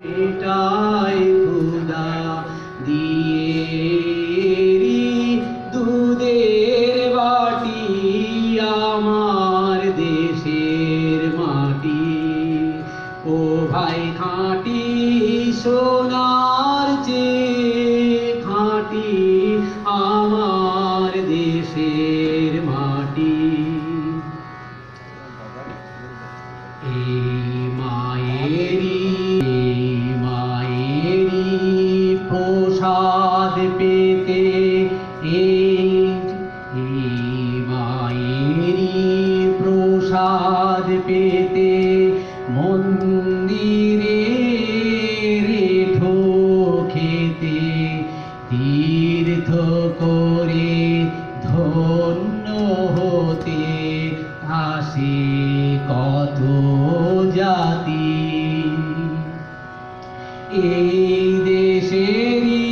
এটাই খুদা দিয়েরি দুধের বাটি আমার দেশের মাটি ও ভাই খাঁটি সোনার চেয়ে খাঁটি আমার দেশের মাটি। এই মায়েরি প্রসাদ পেতে এই মায়েরি প্রসাদ পেতে মন্দিরে রেঠো খেতে তীর্থ করে ধন্য হতে আসে কত জাতি। এই দেশেরই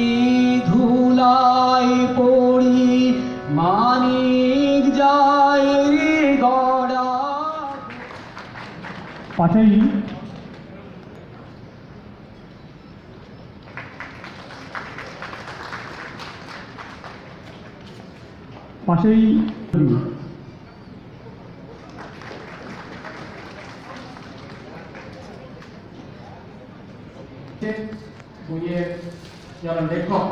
ধুলায় পড়ি মানিক যায় রে গড়া। পাশেই বইয়ের যারা লেখক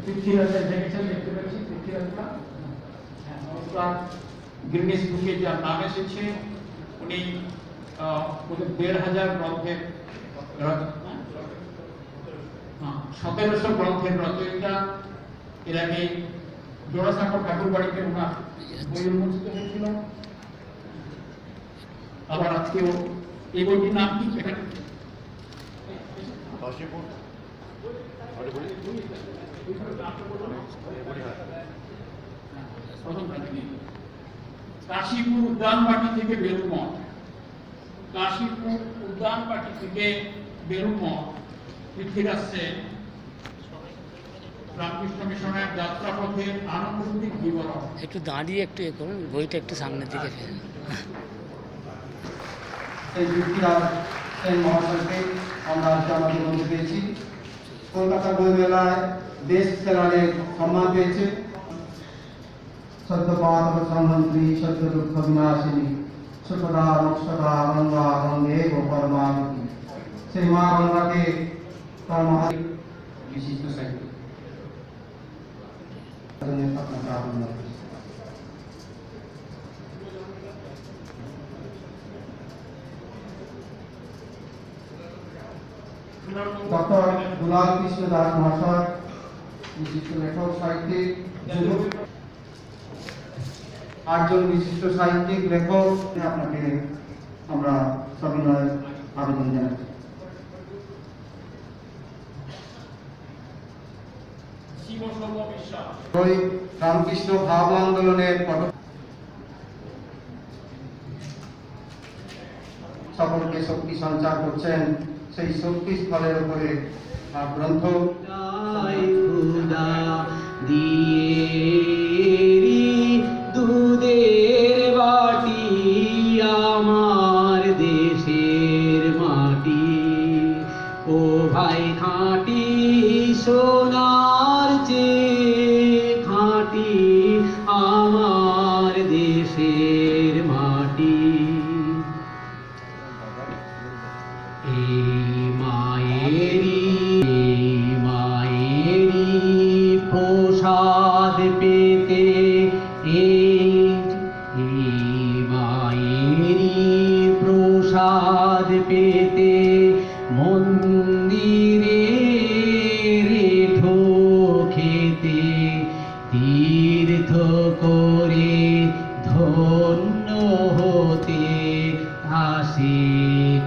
পৃথ্বীরাজের দেখেছেন, দেখতে পাচ্ছি পৃথ্বীরাজটা নমস্কার। গিনেস বুকে যার নাম এসেছে উনি ১,৫০০ গ্রন্থের ১৭০০ গ্রন্থের রচয়িতা। এর আগে জোড়াসাঁকো ঠাকুর বাড়িতে ওনার বই উন্মোচিত হয়েছিল। আবার আজকেও এই বইটির নাম কি কাশীপুর উদ্যানবাটি থেকে বেলুমঠ। কাশীপুর উদ্যানবাটি থেকে বেলুমঠ পৃথ্বীরাজ সেন রামকৃষ্ণ মিশনের যাত্রাপথের আনুভূতিক বিবরণ। একটু দাঁড়িয়ে একটু এ করুন, বইটা একটু সামনের দিকে ফেলুন। এই পৃথ্বীরাজ সেন মহাশয়কে আমরা আজকে আমাদের মধ্যে পেয়েছি। কলকাতা বই মেলায় বেস্ট সেলারের সম্মান পেয়েছে। সত্যপাত সংহন্ত্রী সত্য দুঃখ বিনাশিনী সুখদা মোক্ষদা গঙ্গা গঙ্গে ও পরমাবতী। সেই মা গঙ্গাকে তার বিশিষ্ট সাহিত্য ডক্টর দুলাল কৃষ্ণ দাস মহাশয় বিশিষ্ট লেখক সাহিত্যিক। 8 জন বিশিষ্ট সাহিত্যিক লেখক আপনাকে আমরা সবিনয় আবেদন জানাচ্ছি। ওই রামকৃষ্ণ ভাব আন্দোলনের সকলকে শক্তি সঞ্চার করছেন, সেই শক্তি স্থলের উপরে গ্রন্থ খুদা দিয়েরি দুধের বাটি আমার দেশের মাটি ও ভাই খাঁটি সোনার চেয়ে খাঁটি আমার দেশের মাটি। এই মায়েরি প্রসাদ পেতে এই মায়েরি প্রসাদ পেতে মন্দিরে রেঠো খেতে তীর্থ করে ধন্য হতে আসে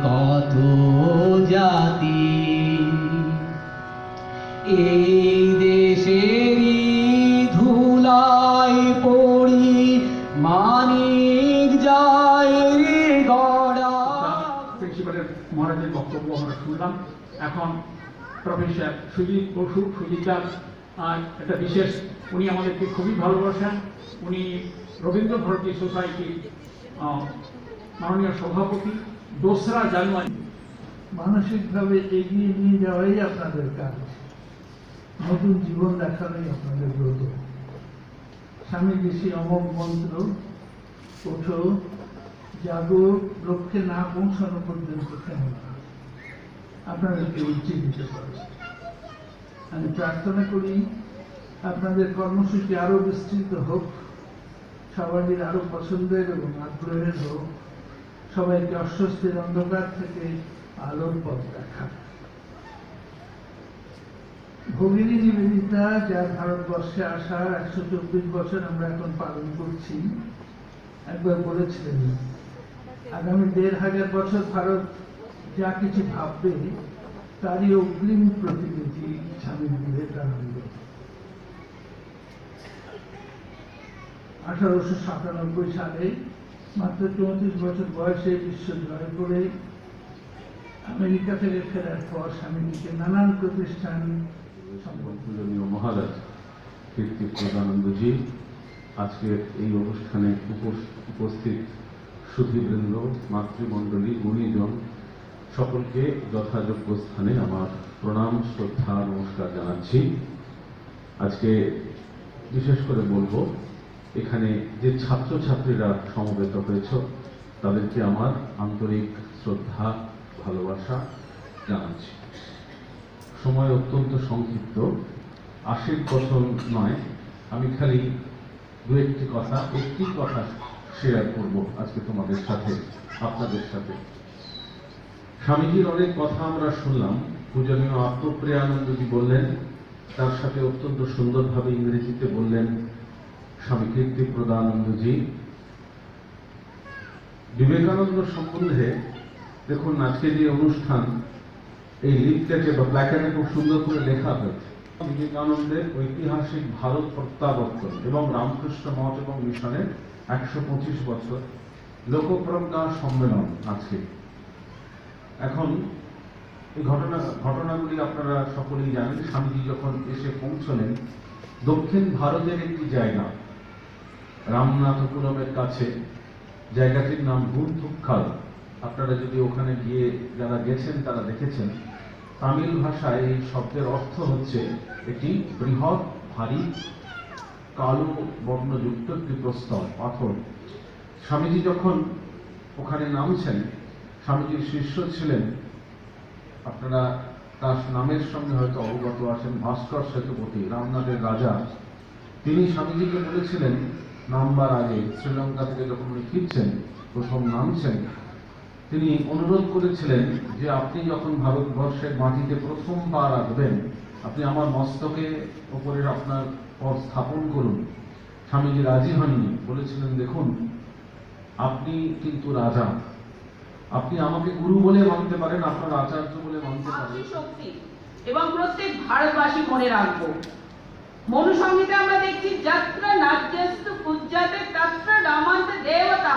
কত জাতি। এই দেশেরই ধুলায় পড়ি মানিক যায় রে গড়া। প্রিন্সিপালের মহারাজের বক্তব্য আমরা শুনলাম। এখন প্রফেসর সুজিত বসু, সুজিতার একটা বিশেষ, উনি আমাদেরকে খুবই ভালোবাসেন। উনি রবীন্দ্র ভারতী সোসাইটি মাননীয় সভাপতি। 2রা জানুয়ারি মানসিকভাবে এগিয়ে নিয়ে যাওয়াই আপনাদের কাজ, নতুন জীবন দেখানোই আপনাদের ব্রত। স্বামীজি সেই অমোঘ মন্ত্র, ওঠো জাগো, লক্ষ্যে না পৌঁছানো পর্যন্ত থেমো না, আপনাদেরকে উজ্জীবিত করে। আমি প্রার্থনা করি আপনাদের কর্মসূচি আরো বিস্তৃত হোক, সবারই আরো পছন্দের এবং আগ্রহের হোক, সবাইকে অস্বস্তির অন্ধকার থেকে আলোর পথ দেখা। ভগিনী নিবেদিতা, যার ভারতবর্ষে আসা 124 বছর আমরা এখন পালন করছি, একবার বলেছিলেন আগামী 1500 বছর ভারত যা কিছু ভাববে তারই অগ্রিম প্রতিনিধি স্বামী বিবেকানন্দ। 1897 সালে মাত্র 34 বছর বয়সে বিশ্ব জয় করে আমেরিকা থেকে ফেরার পর স্বামীজিকে নানান প্রতিষ্ঠান পূজনীয় মহারাজ কীর্তি প্রদানন্দজি, আজকের এই অনুষ্ঠানে উপস্থিত সুধীবৃন্দ, মাতৃমণ্ডলী, গুণীজন সকলকে যথাযোগ্য স্থানে আমার প্রণাম, শ্রদ্ধা, নমস্কার জানাচ্ছি। আজকে বিশেষ করে বলবো, এখানে যে ছাত্রছাত্রীরা সমবেত হয়েছ তাদেরকে আমার আন্তরিক শ্রদ্ধা, ভালোবাসা জানাচ্ছি। সময় অত্যন্ত সংক্ষিপ্ত, 80 বছর নয়, আমি খালি একটি কথা শেয়ার করব আজকে তোমাদের সাথে, আপনাদের সাথে। স্বামীজির অনেক কথা আমরা শুনলাম, পূজনীয় আত্মপ্রিয়ানন্দজি বললেন, তার সাথে অত্যন্ত সুন্দরভাবে ইংরেজিতে বললেন স্বামী কীর্তি প্রদানন্দজি। বিবেকানন্দ সম্বন্ধে দেখুন, আজকে যে অনুষ্ঠান, এই লিফলেটে বা প্ল্যাকার্ডে খুব সুন্দর করে লেখা হয়েছে বিবেকানন্দের ঐতিহাসিক ভারত প্রত্যাবর্তন এবং রামকৃষ্ণ মঠ এবং মিশনের 125 বছর লোকপ্রজ্ঞা সম্মেলন আজকে। এখন এই ঘটনাগুলি আপনারা সকলেই জানেন। স্বামীজি যখন এসে পৌঁছলেন দক্ষিণ ভারতের একটি জায়গা, রামনাথপুরমের কাছে, জায়গাটির নাম গুন্থুক্কাল। আপনারা যদি ওখানে গিয়ে যারা গেছেন তারা দেখেছেন, তামিল ভাষায় এই শব্দের অর্থ হচ্ছে এটি বৃহৎ, ভারী, কালো বর্ণযুক্ত একটি প্রস্তর, পাথর। স্বামীজি যখন ওখানে নামছেন, স্বামীজির শিষ্য ছিলেন, আপনারা তার নামের সঙ্গে হয়তো অবগত আছেন, ভাস্কর সেতুপতি, রামনাথের রাজা। তিনি স্বামীজিকে বলেছিলেন নামবার আগে, শ্রীলঙ্কা থেকে যখন উনি ফিরছেন, প্রথম নামছেন, তিনি অনুরোধ করেছিলেন যে আপনি যখন ভারতবর্ষের মাটিতে প্রথমবার আসবেন, আপনি আমার মস্তকের ওপরে আপনার পদ স্থাপন করুন। স্বামীজি রাজি হননি, বলেছিলেন দেখুন আপনি কিন্তু রাজা, আপনি আমাকে গুরু বলে মানতে পারেন, আপনার আচার্য বলে মানতে পারেন। শক্তি এবং প্রত্যেক ভারতবাসী মনে রাখবো, মনুসংহিতে আমরা দেখছি যাত্রা নাট্যস্তু পূজ্যাতে তত্র রামান্তে দেবতা।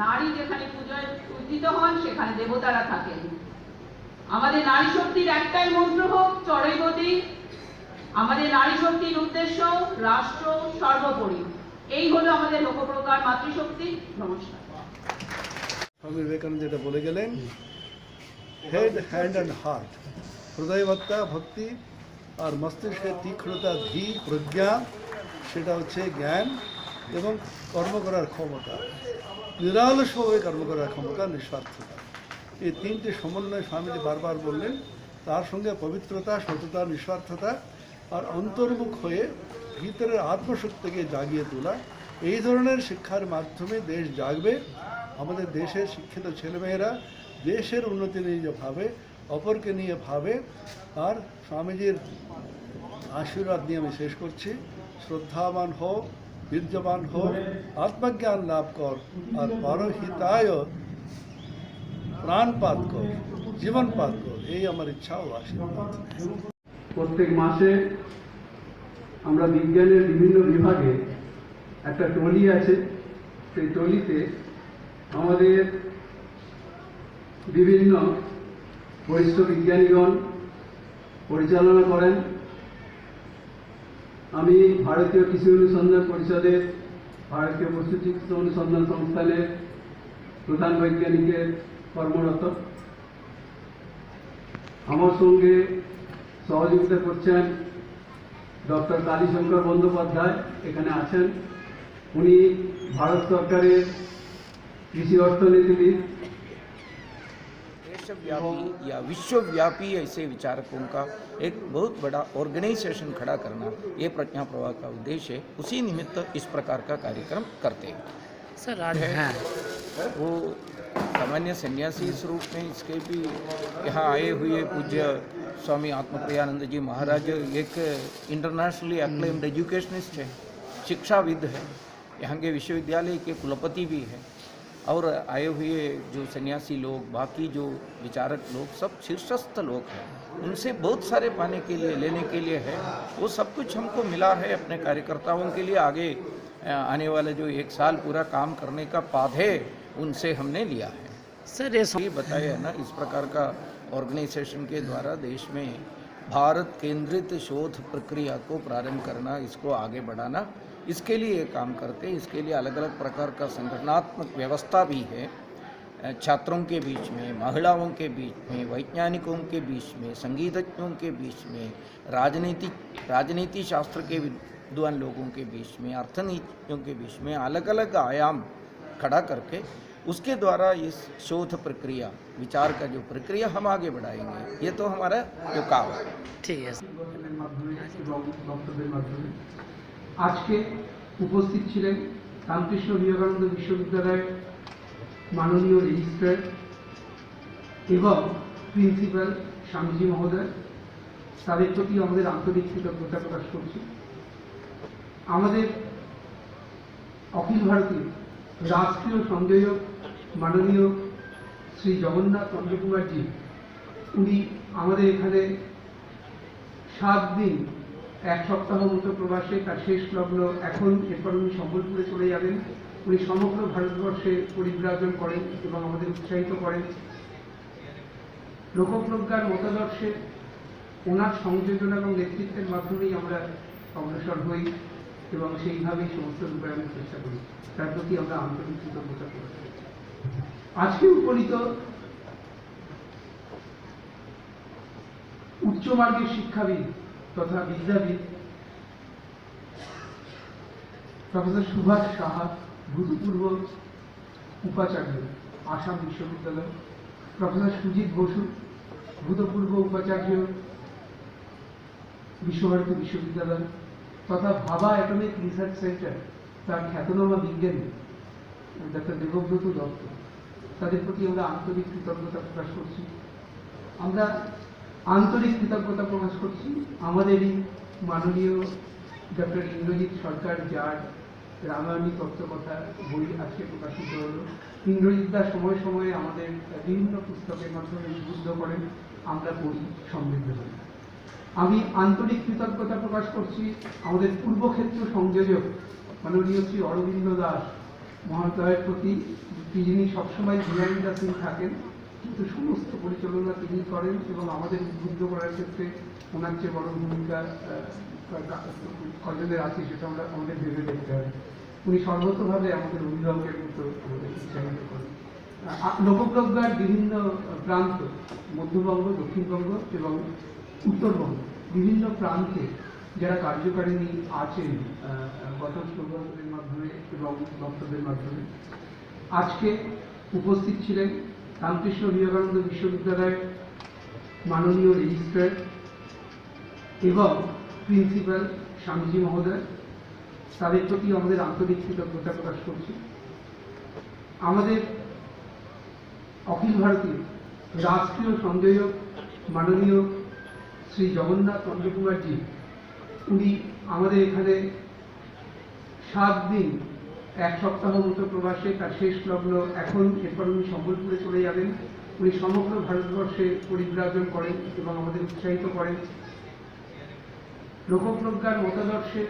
নারী যেখানে পূজায় পূজিত হন সেখানে দেবতারা থাকেন। আমাদের নারী শক্তির একটাই মন্ত্র হোক চড়ৈবতী। আমাদের নারী শক্তির উদ্দেশ্য রাষ্ট্র সর্বোপরি। এই হলো আমাদের লোকপ্রকার মাতৃশক্তি। নমস্কার। স্বামী বিবেকানন্দ যেটা বলে গেলেন, হেড, হ্যান্ড অ্যান্ড হার্ট, হৃদয়বত্তা, ভক্তি, আর মস্তিষ্কের তীক্ষ্ণতা, ধীর প্রজ্ঞা, সেটা হচ্ছে জ্ঞান, এবং কর্ম করার ক্ষমতা, নিরালসভাবে কর্ম করার ক্ষমতা, নিঃস্বার্থতা। এই তিনটে সমন্বয় স্বামীজি বারবার বললেন। তার সঙ্গে পবিত্রতা, সততা, নিঃস্বার্থতা আর অন্তর্মুখ হয়ে ভিতরের আত্মশক্তিকে জাগিয়ে তোলা। এই ধরনের শিক্ষার মাধ্যমে দেশ জাগবে। আমাদের দেশের শিক্ষিত ছেলেমেয়েরা দেশের উন্নতি নিয়ে ভাবে, অপরকে নিয়ে ভাবে। আর স্বামীজির আশীর্বাদ নিয়ে আমি শেষ করছি, শ্রদ্ধাবান হোক, বীর্যবান হোক, আত্মজ্ঞান লাভ কর, আর পরহিতায় প্রাণপাত কর, জীবনপাত কর, এই আমার ইচ্ছা ও আশীর্বাদ। প্রত্যেক মাসে আমরা বিজ্ঞানের বিভিন্ন বিভাগে একটা টলি আছে, সেই টলিতে আমাদের বিভিন্ন বরিষ্ঠ বিজ্ঞানীগণ পরিচালনা করেন। আমি ভারতীয় কৃষি অনুসন্ধান পরিষদের, ভারতীয় পশু চিকিৎসা অনুসন্ধান সংস্থানের প্রধান বৈজ্ঞানিকের কর্মরত। আমার সঙ্গে সহযোগিতা করছেন ডক্টর কালীশঙ্কর বন্দ্যোপাধ্যায়, এখানে আছেন। উনি ভারত সরকারের কৃষি অর্থনীতিবিদ। देशव्यापी या विश्वव्यापी ऐसे विचारकों का एक बहुत बड़ा ऑर्गेनाइजेशन खड़ा करना ये प्रज्ञा प्रवाह का उद्देश्य है। उसी निमित्त इस प्रकार का कार्यक्रम करते हैं। सर आज हाँ वो सामान्य सन्यासी इस रूप में इसके भी यहाँ आए हुए पूज्य स्वामी आत्मप्रियानंद जी महाराज एक इंटरनेशनली एक्लेम्ड एजुकेशनिस्ट है, शिक्षाविद है, यहाँ के विश्वविद्यालय के कुलपति भी है। और आए हुए जो सन्यासी लोग, बाकी जो विचारक लोग, सब शीर्षस्थ लोग हैं। उनसे बहुत सारे पाने के लिए, लेने के लिए है। वो सब कुछ हमको मिला है अपने कार्यकर्ताओं के लिए। आगे आने वाला जो 1 साल पूरा काम करने का पाधे उनसे हमने लिया है। सर ये बताया है ना, इस प्रकार का ऑर्गेनाइजेशन के द्वारा देश में भारत केंद्रित शोध प्रक्रिया को प्रारंभ करना, इसको आगे बढ़ाना, इसके लिए ये काम करते हैं। इसके लिए अलग अलग प्रकार का संगठनात्मक व्यवस्था भी है, छात्रों के बीच में, महिलाओं के बीच में, वैज्ञानिकों के बीच में, संगीतज्ञों के बीच में, राजनीति शास्त्र के विद्वान लोगों के बीच में, अर्थनीतियों के बीच में अलग अलग आयाम खड़ा करके उसके द्वारा इस शोध प्रक्रिया, विचार का जो प्रक्रिया हम आगे बढ़ाएंगे। ये तो हमारा जो काम है। ठीक है। আজকে উপস্থিত ছিলেন রামকৃষ্ণ বিবেকানন্দ বিশ্ববিদ্যালয়ের মাননীয় রেজিস্ট্রার এবং প্রিন্সিপাল স্বামীজি মহোদয়। তাদের প্রতি আমাদের আন্তরিক কৃতজ্ঞতা প্রকাশ করছি। আমাদের অখিল ভারতীয় রাষ্ট্রীয় সংযোজক মাননীয় শ্রী জগন্নাথ চন্দ্রকুমারজি, উনি আমাদের এখানে 7 দিন 1 সপ্তাহ মতো প্রবাসে, তার শেষ লগ্ন এখন। এরপর উনি সম্বলপুরে চলে যাবেন। উনি সমগ্র ভারতবর্ষে পরিব্রাজন করেন এবং আমাদের উৎসাহিত করেন। লোকপ্রজ্ঞার মতাদর্শে ওনার সংযোজন এবং নেতৃত্বের মাধ্যমেই আমরা অগ্রসর হই এবং সেইভাবেই সমস্ত রূপায়ণের চেষ্টা করি। তার প্রতি আমরা আন্তরিক কৃতজ্ঞতা প্রকাশ করি। আজকে উপনীত উচ্চমার্গের শিক্ষাবিদ তথা বিদ্যাবিদ প্রফেসর সুভাষ সাহা, ভূতপূর্ব উপাচার্য আসাম বিশ্ববিদ্যালয়, প্রফেসর সুজিত বসু, ভূতপূর্ব উপাচার্য বিশ্বভারতী বিশ্ববিদ্যালয়, তথা ভাবা অ্যাটমিক রিসার্চ সেন্টার তার খ্যাতনামা বিজ্ঞানী ডক্টর দেবব্রত দত্ত, তাদের প্রতি আমরা আন্তরিক কৃতজ্ঞতা প্রকাশ করছি। আমরা আন্তরিক কৃতজ্ঞতা প্রকাশ করছি আমাদেরই মাননীয় ডক্টর ইন্দ্রজিৎ সরকার, যার রামায়ণী তত্ত্বকথা বই আজকে প্রকাশিত হলো। ইন্দ্রজিৎ দা সময়ে সময়ে আমাদের বিভিন্ন পুস্তকের মাধ্যমে উদ্বুদ্ধ করেন, আমরা পড়ি, সমৃদ্ধ হই। আমি আন্তরিক কৃতজ্ঞতা প্রকাশ করছি আমাদের পূর্বক্ষেত্র সংযোজক মাননীয় শ্রী অরবিন্দ দাস মহাশয়ের প্রতি, যিনি সবসময় বিহাইন্ড দ্য সিন থাকেন, কিন্তু সমস্ত পরিচালনা তিনি করেন এবং আমাদের উদ্বুদ্ধ করার ক্ষেত্রে ওনার চেয়ে বড় ভূমিকা কজনের আছে সেটা আমরা আমাদের ভেবে দেখতে হবে। উনি সর্বতভাবে আমাদের অভিভাবকের মতো আমাদের উৎসাহিত করেন। লোকপ্রজ্ঞার বিভিন্ন প্রান্ত, মধ্যবঙ্গ, দক্ষিণবঙ্গ এবং উত্তরবঙ্গ, বিভিন্ন প্রান্তে যারা কার্যকারিণী আছেন গত স্লোগানের মাধ্যমে এবং বক্তব্যের মাধ্যমে, আজকে উপস্থিত ছিলেন রামকৃষ্ণ বিবেকানন্দ বিশ্ববিদ্যালয়ের মাননীয় রেজিস্ট্রার এবং প্রিন্সিপাল স্বামীজি মহোদয়। তাদের প্রতি আমাদের আন্তরিক কৃতজ্ঞতা প্রকাশ করছি। আমাদের অখিল ভারতীয় রাষ্ট্রীয় সংযোজক মাননীয় শ্রী জগন্নাথ চন্দ্রকুমারজি, উনি আমাদের এখানে 7 দিন 1 সপ্তাহ মতো প্রবাসে, তার শেষ লগ্ন এখন। এরপর উনি সম্বলপুরে চলে যাবেন। উনি সমগ্র ভারতবর্ষে পরিব্রাজন করেন এবং আমাদের উৎসাহিত করেন। লোকপ্রজ্ঞার মতাদর্শে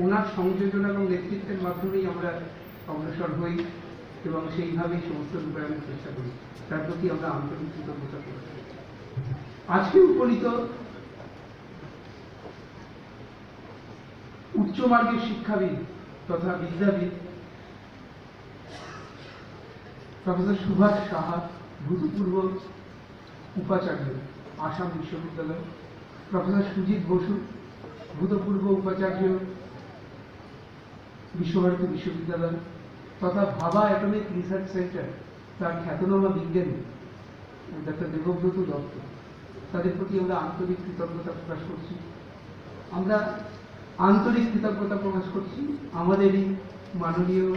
ওনার সংযোজন এবং নেতৃত্বের মাধ্যমেই আমরা অগ্রসর হই এবং সেইভাবেই সমস্ত রূপায়ণের চেষ্টা করি। তার প্রতি আমরা আন্তরিক কৃতজ্ঞতা প্রকাশ করি। আজকে উপনীত উচ্চমার্গের শিক্ষাবিদ তথা বিদ্যাবিদ প্রফেসর সুভাষ সাহা, ভূতপূর্ব উপাচার্য আসাম বিশ্ববিদ্যালয়, প্রফেসর সুজিত বসু, ভূতপূর্ব উপাচার্য বিশ্বভারতী বিশ্ববিদ্যালয় তথা ভাবা অ্যাটমিক রিসার্চ সেন্টার, তার খ্যাতনামা বিজ্ঞানী ডক্টর দেবব্রত দত্ত, তাদের প্রতি আমরা আন্তরিক কৃতজ্ঞতা প্রকাশ করছি। আমরা আন্তরিক কৃতজ্ঞতা প্রকাশ করছি আমাদেরই মাননীয়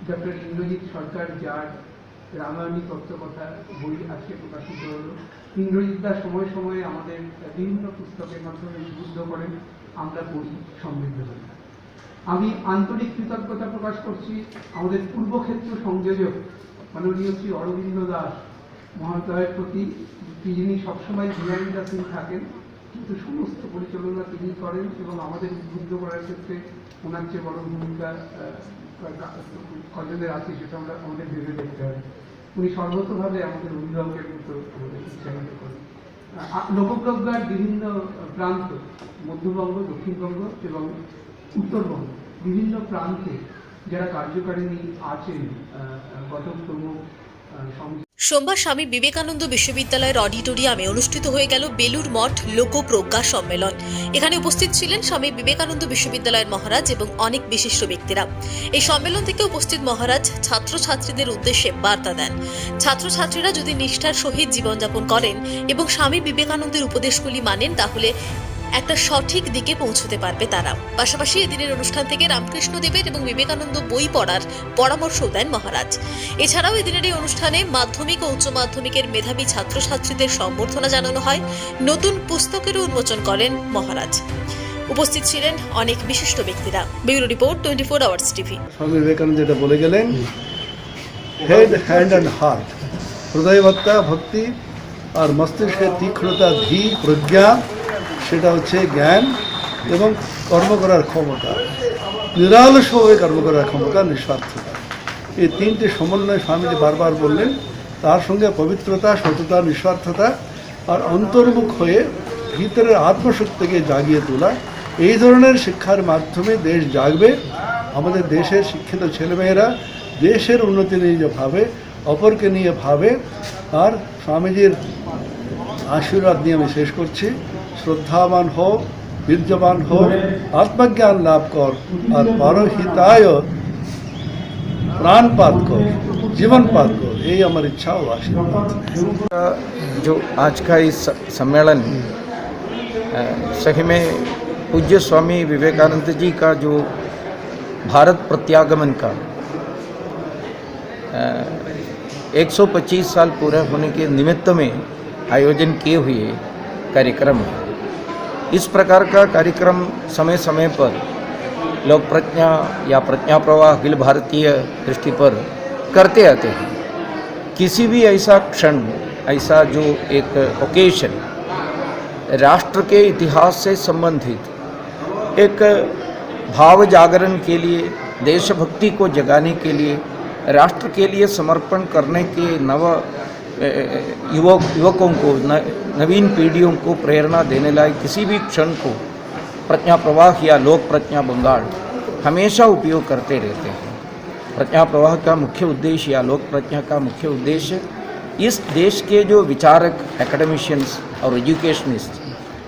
ডক্টর ইন্দ্রজিৎ সরকার, যার রামায়ণী তত্ত্বকথা বই আজকে প্রকাশিত হল। ইন্দ্রজিৎ দা সময়ে সময়ে আমাদের বিভিন্ন পুস্তকের মাধ্যমে উদ্বুদ্ধ করেন, আমরা পড়ি, সমৃদ্ধ হই। আমি আন্তরিক কৃতজ্ঞতা প্রকাশ করছি আমাদের পূর্বক্ষেত্র সংযোজক মাননীয় শ্রী অরবিন্দ দাস মহাশয়ের প্রতি, যিনি সবসময় বিহাইন্ড দ্য সিন থাকেন, কিন্তু সমস্ত পরিচালনা তিনি করেন এবং আমাদের উদ্বুদ্ধ করার ক্ষেত্রে ওনার চেয়ে বড় ভূমিকা কজনের আছে সেটা আমাদের ভেবে দেখতে হবে। উনি সর্বতভাবে আমাদের অভিভাবকের মতো আমাদের উৎসাহিত করেন। লোকপ্রজ্ঞার বিভিন্ন প্রান্ত, মধ্যবঙ্গ, দক্ষিণবঙ্গ এবং উত্তরবঙ্গ, বিভিন্ন প্রান্তে যারা কার্যকারিণী আছেন গততম সোমবার স্বামী বিবেকানন্দ বিশ্ববিদ্যালয়ের অডিটোরিয়ামে অনুষ্ঠিত হয়ে গেল বেলুর মঠ লোকপ্রজ্ঞা সম্মেলন। এখানে উপস্থিত ছিলেন স্বামী বিবেকানন্দ বিশ্ববিদ্যালয়ের মহারাজ এবং অনেক বিশিষ্ট ব্যক্তিরা। এই সম্মেলন থেকে উপস্থিত মহারাজ ছাত্রছাত্রীদের উদ্দেশ্যে বার্তা দেন। ছাত্রছাত্রীরা যদি নিষ্ঠার সহিত জীবনযাপন করেন এবং স্বামী বিবেকানন্দের উপদেশগুলি মানেন, তাহলে একটা সঠিক দিকে পৌঁছতে পারবে তারা। পাশাপাশি এদিনের অনুষ্ঠান থেকে রামকৃষ্ণ দেবের এবং বিবেকানন্দ বই পড়ার পরামর্শ দেন মহারাজ। এছাড়াও এদিনের এই অনুষ্ঠানে মাধ্যমিক ও উচ্চ মাধ্যমিকের মেধাবী ছাত্রছাত্রীদের সম্বর্ধনা জানানো হয়। নতুন পুস্তকেরও উন্মোচন করেন মহারাজ। উপস্থিত ছিলেন অনেক বিশিষ্ট ব্যক্তিরা। Bureau report, 24 hours TV. Swami Vivekananda যেটা বলে গেলেন, হেড, হ্যান্ড অ্যান্ড হার্ট, হৃদয়বত্তা, ভক্তি আর মস্তিষ্কের তীক্ষ্ণতা, ধীর প্রজ্ঞা, সেটা হচ্ছে জ্ঞান এবং কর্ম করার ক্ষমতা, নিরালসভাবে কর্ম করার ক্ষমতা, নিঃস্বার্থতা। এই তিনটে সমন্বয় স্বামীজি বারবার বললেন। তার সঙ্গে পবিত্রতা, সততা, নিঃস্বার্থতা আর অন্তর্মুখ হয়ে ভিতরের আত্মশক্তিকে জাগিয়ে তোলা, এই ধরনের শিক্ষার মাধ্যমে দেশ জাগবে। আমাদের দেশের শিক্ষিত ছেলেমেয়েরা দেশের উন্নতি নিয়ে যে ভাবে, অপরকে নিয়ে ভাবে। আর স্বামীজির আশীর্বাদ নিয়ে আমি শেষ করছি, শ্রদ্ধাবান হোক, বীর্যবান হোক, আত্মজ্ঞান লাভ কর আর পরহিতায় प्राणपात को जीवनपात को, यही हमारी इच्छा और आशीर्वाद। जो आज का इस सम्मेलन सही में पूज्य स्वामी विवेकानंद जी का जो भारत प्रत्यागमन का 125 साल पूरा होने के निमित्त में आयोजन किए हुए कार्यक्रम है। इस प्रकार का कार्यक्रम समय समय पर लोक प्रज्ञा या प्रज्ञा प्रवाह अखिल भारतीय दृष्टि पर करते आते हैं। किसी भी ऐसा क्षण, ऐसा जो एक ओकेशन राष्ट्र के इतिहास से संबंधित एक भाव जागरण के लिए, देशभक्ति को जगाने के लिए, राष्ट्र के लिए समर्पण करने के युवकों को, नवीन पीढ़ियों को प्रेरणा देने लायक किसी भी क्षण को प्रज्ञा प्रवाह या लोक प्रज्ञा बंगाल हमेशा उपयोग करते रहते हैं। प्रज्ञा प्रवाह का मुख्य उद्देश्य या लोक प्रज्ञा का मुख्य उद्देश्य इस देश के जो विचारक, एकेडमिशियंस और एजुकेशनिस्ट,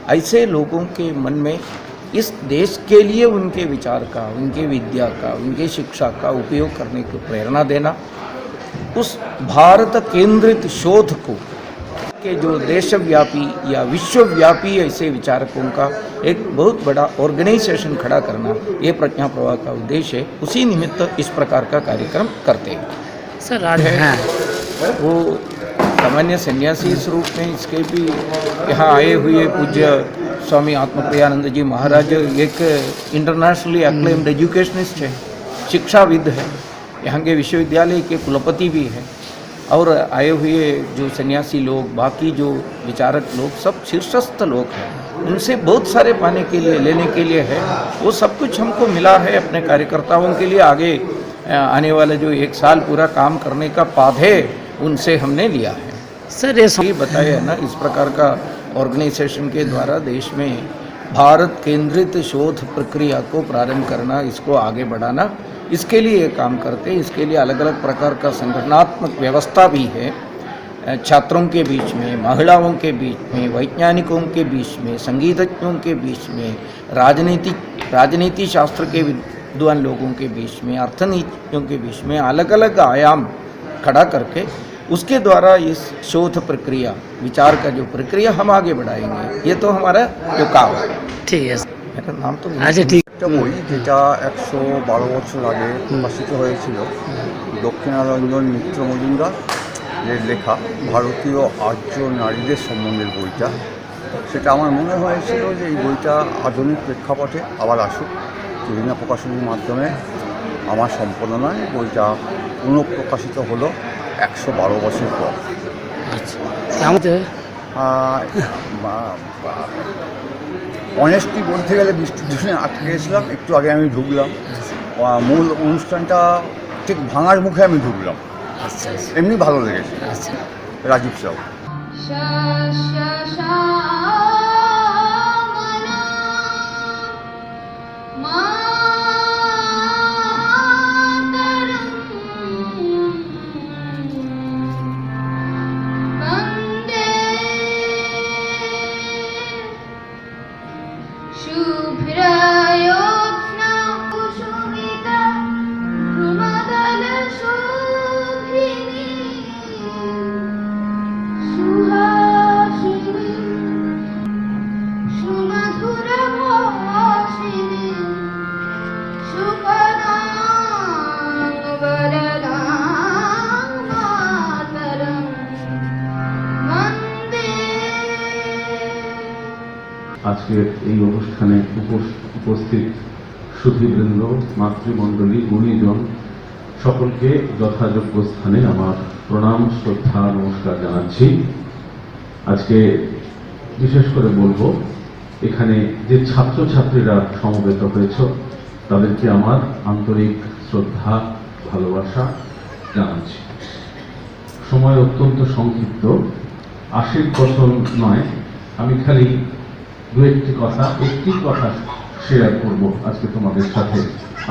ऐसे लोगों के मन में इस देश के लिए उनके विचार का, उनके विद्या का, उनके शिक्षा का उपयोग करने की प्रेरणा देना, उस भारत केंद्रित शोध को के जो देशव्यापी या विश्वव्यापी ऐसे विचारकों का एक बहुत बड़ा ऑर्गेनाइजेशन खड़ा करना, ये प्रज्ञा प्रवाह का उद्देश्य है। उसी निमित्त इस प्रकार का कार्यक्रम करते हैं। सर आज वो सामान्य सन्यासी इस रूप में इसके भी यहाँ आए हुए पूज्य स्वामी आत्मप्रियानंद जी महाराज एक इंटरनेशनली एक्लेम्ड एजुकेशनिस्ट है, शिक्षाविद है, यहाँ के विश्वविद्यालय के कुलपति भी हैं। और आए हुए जो सन्यासी लोग, बाकी जो विचारक लोग, सब शीर्षस्थ लोग हैं। उनसे बहुत सारे पाने के लिए, लेने के लिए है। वो सब कुछ हमको मिला है अपने कार्यकर्ताओं के लिए। आगे आने वाले जो 1 साल पूरा काम करने का पाधे उनसे हमने लिया है। सर ये बताया ना, इस प्रकार का ऑर्गेनाइजेशन के द्वारा देश में भारत केंद्रित शोध प्रक्रिया को प्रारंभ करना, इसको आगे बढ़ाना, इसके लिए काम करते हैं। इसके लिए अलग अलग प्रकार का संगठनात्मक व्यवस्था भी है। छात्रों के बीच में, महिलाओं के बीच में, वैज्ञानिकों के बीच में, संगीतज्ञों के बीच में, राजनीति शास्त्र के विद्वान लोगों के बीच में, अर्थनीतिज्ञों के बीच में अलग अलग आयाम खड़ा करके उसके द्वारा इस शोध प्रक्रिया, विचार का जो प्रक्रिया हम आगे बढ़ाएंगे। ये तो हमारा जो काम है। ঠিক আছে मेरा नाम तो আচ্ছা ঠিক একটা বই যেটা 112 বছর আগে প্রকাশিত হয়েছিল দক্ষিণারঞ্জন মিত্র মজুমদার এর লেখা ভারতীয় আর্য নারীদের সম্বন্ধের বইটা, সেটা আমার মনে হয়েছিল যে এই বইটা আধুনিক প্রেক্ষাপটে আবার আসুক। বিভিন্ন প্রকাশনীর মাধ্যমে আমার সম্পাদনায় বইটা পুনঃপ্রকাশিত হলো 112 বছর পর। আচ্ছা আমাদের অনেস্টলি বলতে গেলে বৃষ্টির জন্য আটকে গেছিলাম, একটু আগে আমি ঢুকলাম, মূল অনুষ্ঠানটা ঠিক ভাঙার মুখে আমি ঢুকলাম, আচ্ছা আচ্ছা এমনি ভালো লেগেছে। আচ্ছা রাজীব সাউ। আজকের এই অনুষ্ঠানে উপস্থিত সুধীবৃন্দ, মাতৃমণ্ডলী, গুণীজন সকলকে যথাযোগ্য স্থানে আমার প্রণাম, শ্রদ্ধা, নমস্কার জানাচ্ছি। আজকে বিশেষ করে বলবো, এখানে যে ছাত্রছাত্রীরা সমবেত হয়েছে তাদেরকে আমার আন্তরিক শ্রদ্ধা, ভালোবাসা জানাচ্ছি। সময় অত্যন্ত সংক্ষিপ্ত, আশীর কথন নয়, আমি খালি একটি কথা শেয়ার করব আজকে তোমাদের সাথে,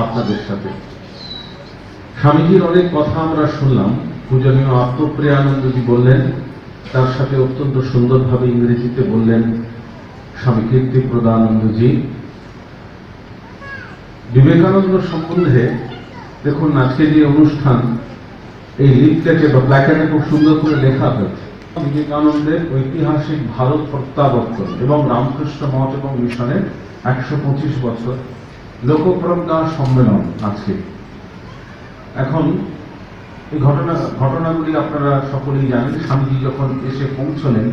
আপনাদের সাথে। স্বামীজির অনেক কথা আমরা শুনলাম, পূজনীয় আত্মপ্রিয়ানন্দজি বললেন, তার সাথে অত্যন্ত সুন্দরভাবে ইংরেজিতে বললেন স্বামী কীর্তিপ্রদানন্দজি। বিবেকানন্দ সম্বন্ধে দেখুন, আজকে যে অনুষ্ঠান, এই লিফলেটে বা প্ল্যাকার্ডে খুব সুন্দর করে লেখা হয়েছে বিবেকানন্দের ঐতিহাসিক ভারত প্রত্যাবর্তন এবং রামকৃষ্ণ মঠ এবং মিশনের 125 বছর লোকপ্রজ্ঞা সম্মেলন আজকে। এখন এই ঘটনাগুলি আপনারা সকলেই জানেন। স্বামীজি যখন এসে পৌঁছলেন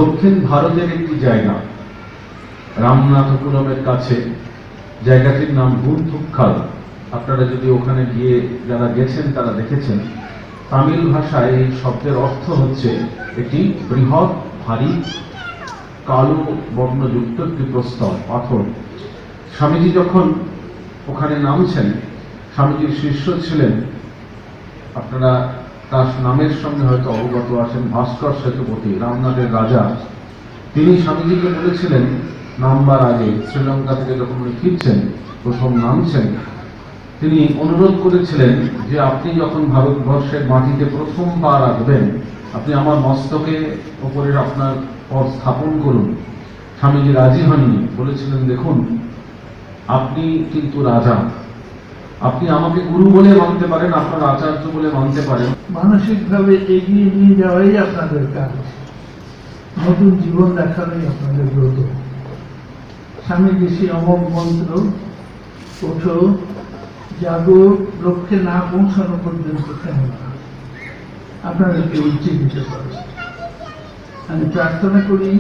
দক্ষিণ ভারতের একটি জায়গা, রামনাথপুরমের কাছে, জায়গাটির নাম গুনথুক্কাল। আপনারা যদি ওখানে গিয়ে যারা গেছেন তারা দেখেছেন, তামিল ভাষায় এই শব্দের অর্থ হচ্ছে একটি বৃহৎ, ভারী, কালো বর্ণযুক্ত একটি প্রস্তর, পাথর। স্বামীজি যখন ওখানে নামছেন, স্বামীজির শিষ্য ছিলেন, আপনারা তার নামের সঙ্গে হয়তো অবগত আছেন, ভাস্কর সেতুপতি, রামনাথের রাজা। তিনি স্বামীজিকে বলেছিলেন নামবার আগে, শ্রীলঙ্কা থেকে যখন উনি ফিরছেন, প্রথম নামছেন, তিনি অনুরোধ করেছিলেন যে আপনি যখন ভারতবর্ষের মাটিতে প্রথম পা রাখবেন, আপনি আমার মস্তকে ওপরে আপনার পদ স্থাপন করুন। স্বামীজি রাজি হননি, বলেছিলেন দেখুন আপনি কিন্তু রাজা, আপনি আমাকে গুরু বলে মানতে পারেন, আপনার আচার্য বলে মানতে পারেন, মানসিকভাবে এগিয়ে নিয়ে যাওয়াই আপনাদের কাজ, নতুন জীবন দেখানোই আপনাদের ব্রত। স্বামীজি সেই অমোঘ মন্ত্র, ওঠো জাগো, লক্ষ্যে না পৌঁছানো পর্যন্ত থেমো না, আপনাদেরকে উজ্জীবিত করে। আমি প্রার্থনা করি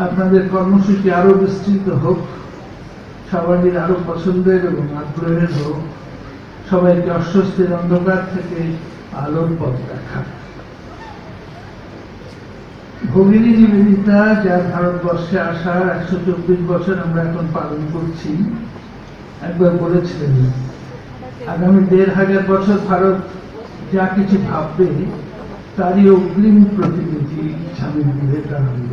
আপনাদের কর্মসূচি আরো বিস্তৃত হোক, সবারই আরো পছন্দের এবং আগ্রহের হোক, সবাইকে অস্বস্তির অন্ধকার থেকে আলোর পথ দেখা। ভগিনী নিবেদিতা, যার ভারতবর্ষে আসা 124 বছর আমরা এখন পালন করছি, একবার বলেছিলেন আগামী 1500 বছর ভারত যা কিছু ভাববে তারই অগ্রিম প্রতিনিধি স্বামী বিবেকানন্দ।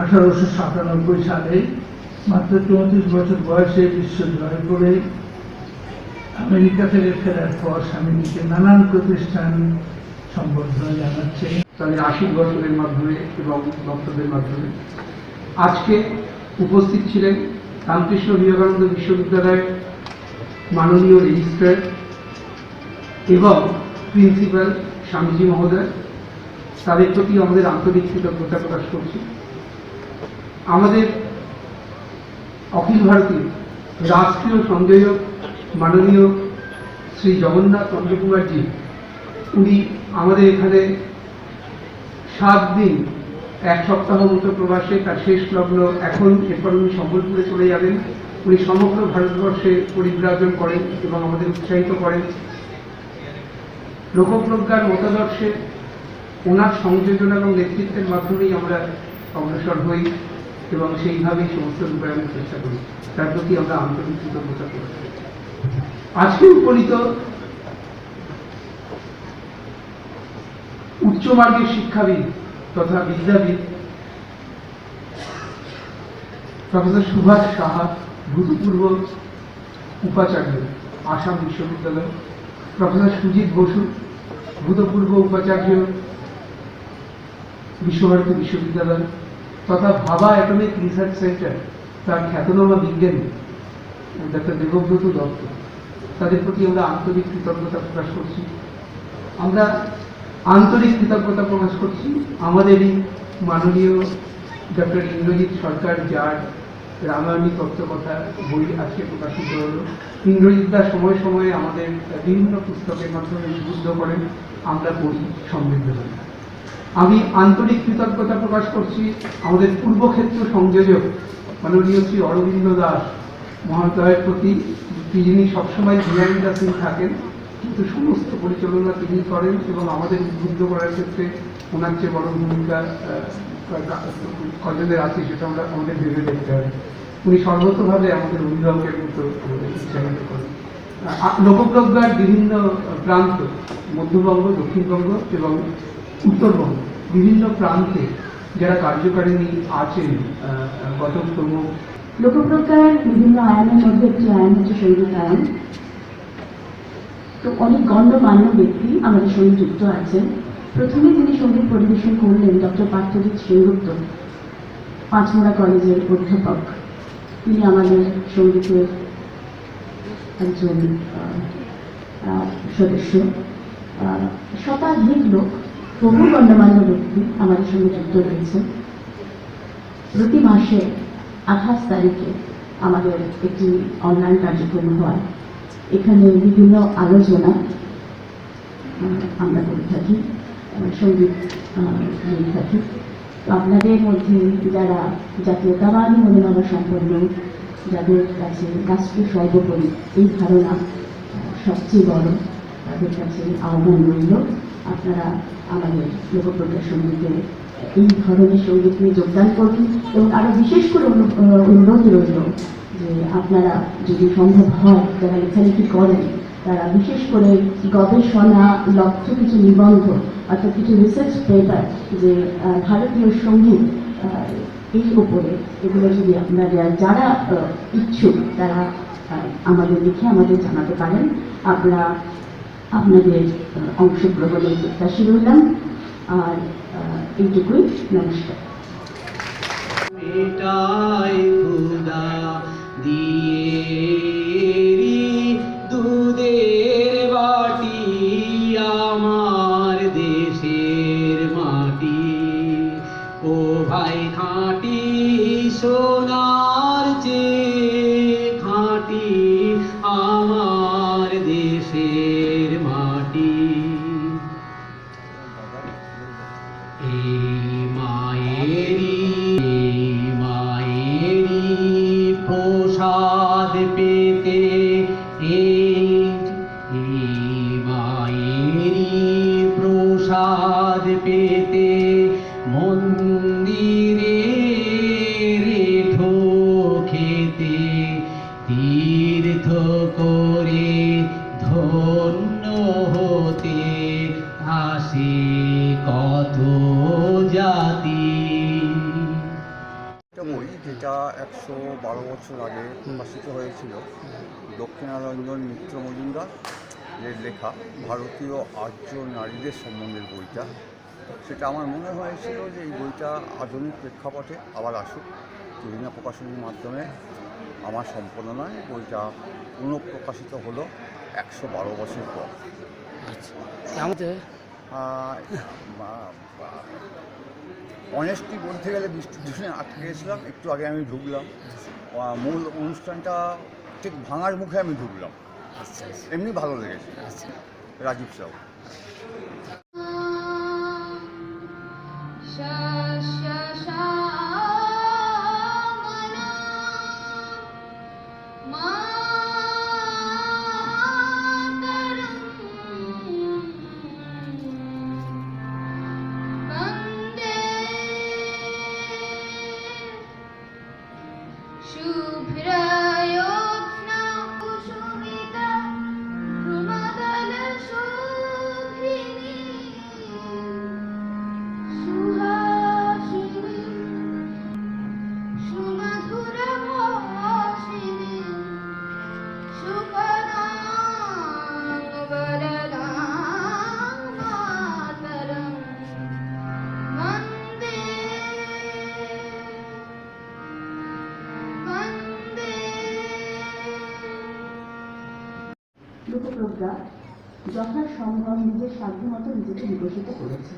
1897 সালে মাত্র 34 বছর বয়সে বিশ্ব জয় করে আমেরিকা থেকে ফেরার পর স্বামীজিকে নানান প্রতিষ্ঠান সম্বর্ধনা জানাচ্ছে তাদের আশীর্বাদের মাধ্যমে এবং বক্তব্যের মাধ্যমে। আজকে উপস্থিত ছিলেন রামকৃষ্ণ বিবেকানন্দ বিশ্ববিদ্যালয়ের মাননীয় রেজিস্ট্রার এবং প্রিন্সিপাল স্বামীজি মহোদয়। তাদের প্রতি আমাদের আন্তরিক কৃতজ্ঞতা প্রকাশ করছি। আমাদের অখিল ভারতীয় রাষ্ট্রীয় সংযোজক মাননীয় শ্রী জগন্নাথ চন্দ্রকুমারজি, উনি আমাদের এখানে 7 দিন 1 সপ্তাহ মতো প্রবাসে, তার শেষ লগ্ন এখন। এরপর উনি সম্বলপুরে চলে যাবেন। উনি সমগ্র ভারতবর্ষে পরিব্রাজন করেন এবং আমাদের উৎসাহিত করেন। লোকপ্রজ্ঞার মতাদর্শে ওনার সংযোজনা এবং নেতৃত্বের মাধ্যমেই আমরা অগ্রসর হই এবং সেইভাবেই সমস্ত রূপায়ণের চেষ্টা করি। তার প্রতি আমরা আন্তরিক কৃতজ্ঞতা করি। আজকে উপনীত উচ্চমার্গের শিক্ষাবিদ তথা বিদ্যাবিদ প্রফেসর সুভাষ সাহা, ভূতপূর্ব উপাচার্য আসাম বিশ্ববিদ্যালয়, প্রফেসর সুজিত বসু, ভূতপূর্ব উপাচার্য বিশ্বভারতী বিশ্ববিদ্যালয়, তথা ভাবা অ্যাটমিক রিসার্চ সেন্টার তার খ্যাতনামা বিজ্ঞানী ডক্টর দেবব্রত দত্ত, তাদের প্রতি আমরা আন্তরিক কৃতজ্ঞতা প্রকাশ করছি। আমরা আন্তরিক কৃতজ্ঞতা প্রকাশ করছি আমাদেরই মাননীয় ডক্টর ইন্দ্রজিৎ সরকার, যার রামায়ণী তত্ত্বকথা বই আজকে প্রকাশিত হল। ইন্দ্রজিৎ দা সময়ে সময়ে আমাদের বিভিন্ন পুস্তকের মাধ্যমে উদ্বুদ্ধ করেন, আমরা পড়ি, সমৃদ্ধ হই। আমি আন্তরিক কৃতজ্ঞতা প্রকাশ করছি আমাদের পূর্বক্ষেত্র সংযোজক মাননীয় শ্রী অরবিন্দ দাস মহাশয়ের প্রতি, যিনি সবসময় বিহাইন্ড দ্য সিন থাকেন, কিন্তু সমস্ত পরিচালনা তিনি করেন এবং আমাদের উদ্বুদ্ধ করার ক্ষেত্রে ওনার চেয়ে বড় ভূমিকা কজনের আছে সেটা আমরা আমাদের ভেবে দেখতে হবে। উনি সর্বতভাবে আমাদের অভিভাবকের মতো উৎসাহিত করেন। লোকপ্রজ্ঞার বিভিন্ন প্রান্ত, মধ্যবঙ্গ, দক্ষিণবঙ্গ এবং উত্তরবঙ্গ, বিভিন্ন প্রান্তে যারা কার্যকারিণী আছেন গততম। লোকপ্রজ্ঞার বিভিন্ন আয়ানের মধ্যে একটি আয়ান হচ্ছে সঙ্গীতায়ন। তো অনেক গণ্যমান্য ব্যক্তি আমাদের সঙ্গে যুক্ত আছেন। প্রথমে যিনি সঙ্গীত পরিবেশন করলেন ডক্টর পার্থজিৎ সেনগুপ্ত, পাঁচমোড়া কলেজের অধ্যাপক। তিনি আমাদের সঙ্গীতের একজন সদস্য। শতাধিক লোক, বহু গণ্যমান্য ব্যক্তি আমাদের সঙ্গে যুক্ত রয়েছেন। প্রতি মাসে 28 তারিখে আমাদের একটি অনলাইন কার্যক্রম হয়। এখানে বিভিন্ন আলোচনা আমরা করে থাকি, সঙ্গীত নিয়ে থাকি। তো আপনাদের মধ্যে যারা জাতীয়তাবাদী মনোভাবা সম্পন্ন, যাদের কাছে রাষ্ট্র সর্বোপরি এই ধারণা সবচেয়ে বড়, তাদের কাছে আহ্বান রইল আপনারা আমাদের লোকপ্রজ্ঞা সঙ্গীতে এই ধরনের সঙ্গীত নিয়ে যোগদান করুন। এবং আরো বিশেষ করে অনুরোধ রইল যে আপনারা যদি সম্ভব হয়, যারা লেখালেখি করেন, তারা বিশেষ করে গবেষণা লব্ধ কিছু নিবন্ধ অর্থাৎ কিছু রিসার্চ পেপার যে ভারতীয় সঙ্গীত এই উপরে, এগুলো যদি আপনারা যারা ইচ্ছুক তারা আমাদের লিখে আমাদের জানাতে পারেন। আমরা আপনাদের অংশগ্রহণের প্রত্যাশী রইলাম। আর এইটুকুই, নমস্কার। বেটাই খুদা দিয়ে দুধের বাটি আমার দেশের মাটি, ও ভাই খাঁটি সোনার চেয়ে খাঁটি আমার দেশের মাটি। এই মায়েরি প্রসাদ পেতে, এই মায়েরি প্রসাদ পেতে মন্দিরে রেঠো খেতে, তীর্থ করে ধন্য হতে আসে কত জাতি। একটা মই যে বইটা 112 বছর আগে প্রকাশিত হয়েছিল দক্ষিণারঞ্জন মিত্র মজুমদার এর লেখা ভারতীয় আর্য নারীদের সম্বন্ধের বইটা। সেটা আমার মনে হয়েছিল যে এই বইটা আধুনিক প্রেক্ষাপটে আবার আসুক, বিভিন্ন প্রকাশনীর মাধ্যমে আমার সম্পাদনায় বইটা পুনঃপ্রকাশিত হলো 112 বছর পর। আচ্ছা, আমাদের অনেস্টলি বলতে গেলে বৃষ্টির জন্য আটকে গেছিলাম, একটু আগে আমি ঢুকলাম, মূল অনুষ্ঠানটা ঠিক ভাঙার মুখে আমি ঢুকলাম। আচ্ছা আচ্ছা এমনি ভালো লেগেছে। আচ্ছা রাজীব সাউ। লোকপ্রজ্ঞা যথাসম্ভব নিজের সাধ্যমতো নিজেকে বিকশিত করেছে।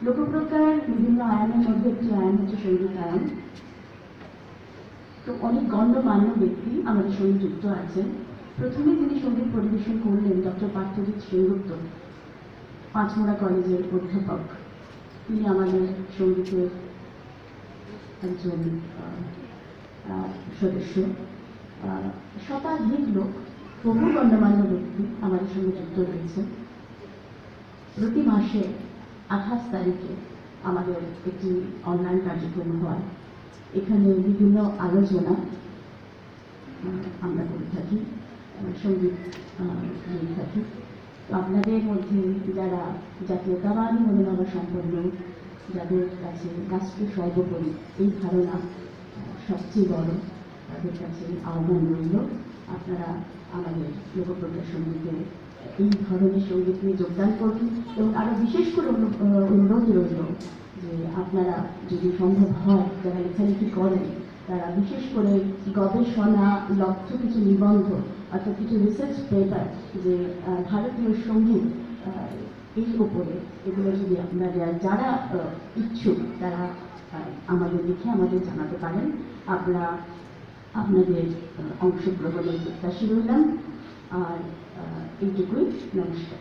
লোকপ্রজ্ঞার বিভিন্ন আয়ামের মধ্যে একটি আয়াম হচ্ছে সঙ্গীতায়ন। তো অনেক গণ্যমান্য ব্যক্তি আমাদের সঙ্গে যুক্ত আছেন। প্রথমে যিনি সঙ্গীত পরিবেশন করলেন ডক্টর পার্থজিৎ সেনগুপ্ত, পাঁচমোড়া কলেজের অধ্যাপক। তিনি আমাদের সঙ্গীতের একজন সদস্য। শতাধিক লোক, বহু গণ্যমান্য ব্যক্তি আমাদের সঙ্গে যুক্ত রয়েছে। প্রতি মাসে 28 তারিখে আমাদের একটি অনলাইন কার্যক্রম হয়। এখানে বিভিন্ন আলোচনা আমরা করে থাকি, সঙ্গীত দিয়ে থাকি। তো আপনাদের মধ্যে যারা জাতীয়তাবাদী মনোভাবা সম্পন্ন, যাদের কাছে রাষ্ট্র সর্বোপরি এই ধারণা সবচেয়ে বড়, তাদের কাছে আহ্বান রইল আপনারা আমাদের লোকপ্রজ্ঞা সঙ্গীতে এই ধরনের সঙ্গীত নিয়ে যোগদান করুন। এবং আরও বিশেষ করে অনুরোধ রইল যে আপনারা যদি সম্ভব হয়, যারা লেখালেখি করেন তারা বিশেষ করে গবেষণা লব্ধ কিছু নিবন্ধ অর্থাৎ কিছু রিসার্চ পেপার যে ভারতীয় সঙ্গীত এই উপরে, এগুলো যদি আপনারা যারা ইচ্ছুক তারা আমাদের লিখে আমাদের জানাতে পারেন। আমরা আপনাদের অংশগ্রহণের প্রত্যাশী রইলাম। আর এইটুকুই, নমস্কার।